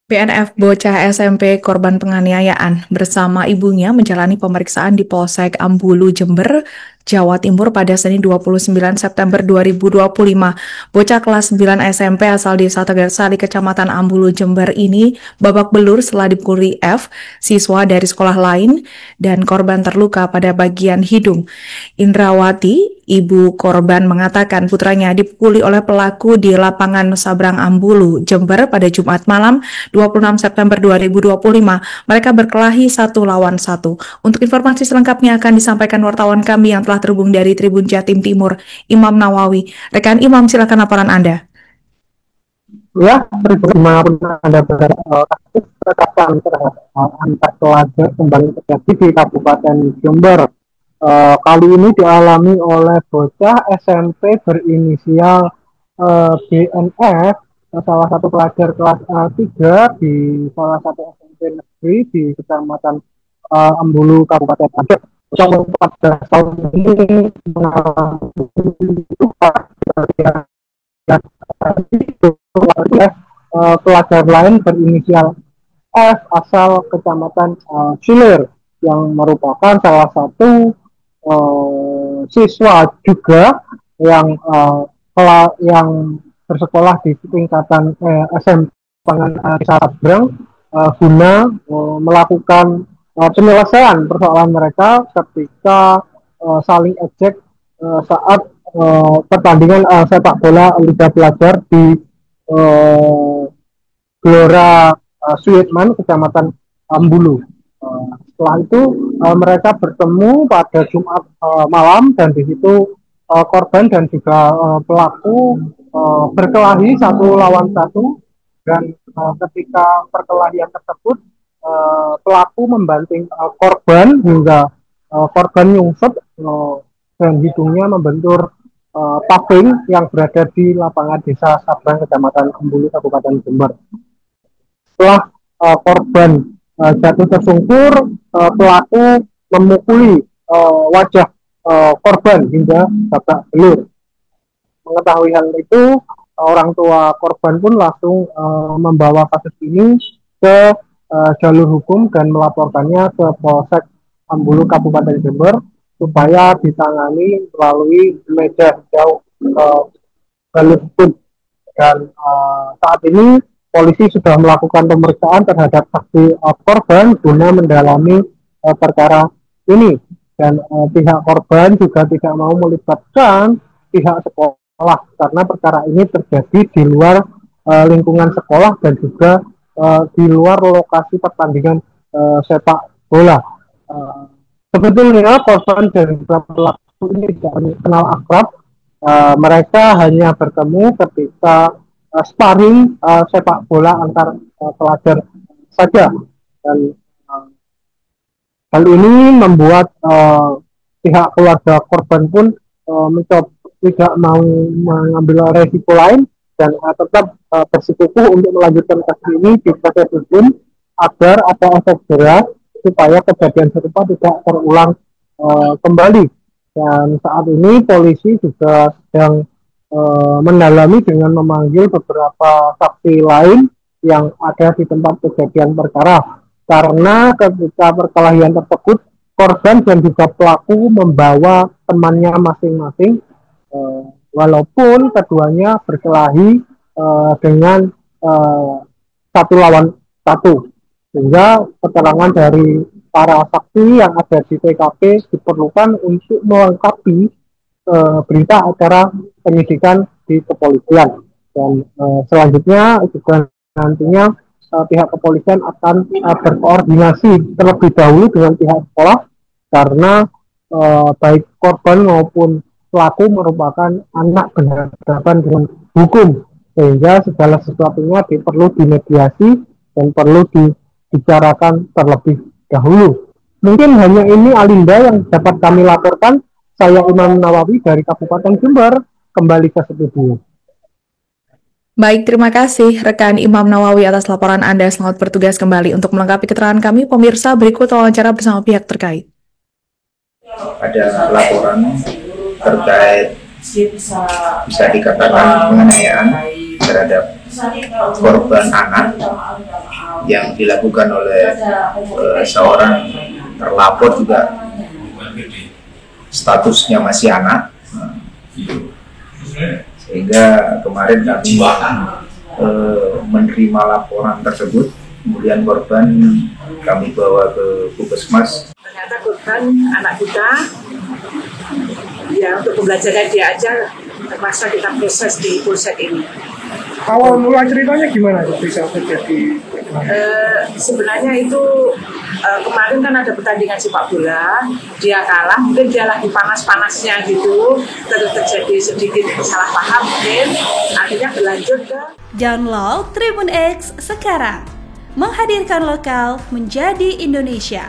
PNF bocah SMP korban penganiayaan bersama ibunya menjalani pemeriksaan di Polsek Ambulu, Jember, Jawa Timur pada Senin 29 September 2025. Bocah kelas 9 SMP asal Desa Tegarsari, Kecamatan Ambulu, Jember ini babak belur setelah dipukuli F, siswa dari sekolah lain, dan korban terluka pada bagian hidung. Indrawati, ibu korban, mengatakan putranya dipukuli oleh pelaku di lapangan Sabrang Ambulu, Jember pada Jumat malam 26 September 2025. Mereka berkelahi 1 lawan 1. Untuk informasi selengkapnya akan disampaikan wartawan kami yang telah terhubung dari Tribun Jatim Timur, Imam Nawawi. Rekan Imam, silakan laporan Anda. Ya, dimanapun Anda berada, kasus kekerasan terhadap antar pelajar kembali terjadi di Kabupaten Jember. Kali ini dialami oleh bocah SMP berinisial BNF, salah satu pelajar kelas 3 di salah satu SMP negeri di Kecamatan Ambulu, Kabupaten Jember. Bocah 14 tahun ini mengalami luka pelajar lain berinisial F asal Kecamatan Silir yang merupakan salah satu siswa juga yang bersekolah di tingkatan SMP Sabrang guna melakukan penyelesaian persoalan mereka ketika saling ejek saat pertandingan sepak bola Liga Pelajar di Gelora Suitman, Kecamatan Ambulu. Setelah itu mereka bertemu pada Jumat malam dan di situ korban dan juga pelaku berkelahi 1 lawan 1 dan ketika perkelahian tersebut pelaku membanting korban hingga korban nyungsep dan hidungnya membentur paving yang berada di lapangan Desa Sabrang, Kecamatan Ambulu, Kabupaten Jember. Setelah korban jatuh tersungkur, pelaku memukuli wajah korban hingga babak belur. Mengetahui hal itu, orang tua korban pun langsung membawa kasus ini ke jalur hukum dan melaporkannya ke Polsek Ambulu, Kabupaten Jember supaya ditangani melalui meja hijau jalur hukum. Dan saat ini polisi sudah melakukan pemeriksaan terhadap saksi korban guna mendalami perkara ini. Dan pihak korban juga tidak mau melibatkan pihak sekolah karena perkara ini terjadi di luar lingkungan sekolah dan juga di luar lokasi pertandingan sepak bola. Sebetulnya korban dan pelaku ini tidak kenal akrab. Mereka hanya bertemu ketika sparring sepak bola antar pelajar saja. Dan hal ini membuat pihak keluarga korban pun mencoba tidak mau mengambil resiko lain dan tetap bersikukuh untuk melanjutkan kasus ini di proses hukum agar ada efek jerah supaya kejadian serupa tidak terulang kembali. Dan saat ini polisi juga sedang mendalami dengan memanggil beberapa saksi lain yang ada di tempat kejadian perkara. Karena ketika perkelahian tersebut, korban dan juga pelaku membawa temannya masing-masing, walaupun keduanya berkelahi dengan 1 lawan 1. Sehingga keterangan dari para saksi yang ada di TKP diperlukan untuk melengkapi berita acara penyidikan di kepolisian. Dan selanjutnya juga nantinya pihak kepolisian akan berkoordinasi terlebih dahulu dengan pihak sekolah karena baik korban maupun pelaku merupakan anak berhadapan dengan hukum, sehingga segala sesuatunya perlu dimediasi dan perlu dibicarakan terlebih dahulu. Mungkin hanya ini Alinda yang dapat kami laporkan. Saya Imam Nawawi dari Kabupaten Jember, kembali ke studio. Baik, terima kasih rekan Imam Nawawi atas laporan Anda. Selamat bertugas kembali. Untuk melengkapi keterangan kami, pemirsa, berikut wawancara bersama pihak terkait. Ada laporan terkait bisa dikatakan penganiayaan terhadap korban anak yang dilakukan oleh seorang terlapor juga statusnya masih anak, sehingga kemarin kami menerima laporan tersebut, kemudian korban kami bawa ke Puskesmas. Ternyata korban anak kita, ya untuk pembelajaran dia aja terpaksa kita proses di Polsek ini. Awal mula ceritanya gimana bisa terjadi? Sebenarnya itu kemarin kan ada pertandingan sepak bola, dia kalah, mungkin dia lagi panas-panasnya gitu, terus terjadi sedikit salah paham mungkin, akhirnya berlanjut ke. Download Tribun X sekarang, menghadirkan lokal menjadi Indonesia.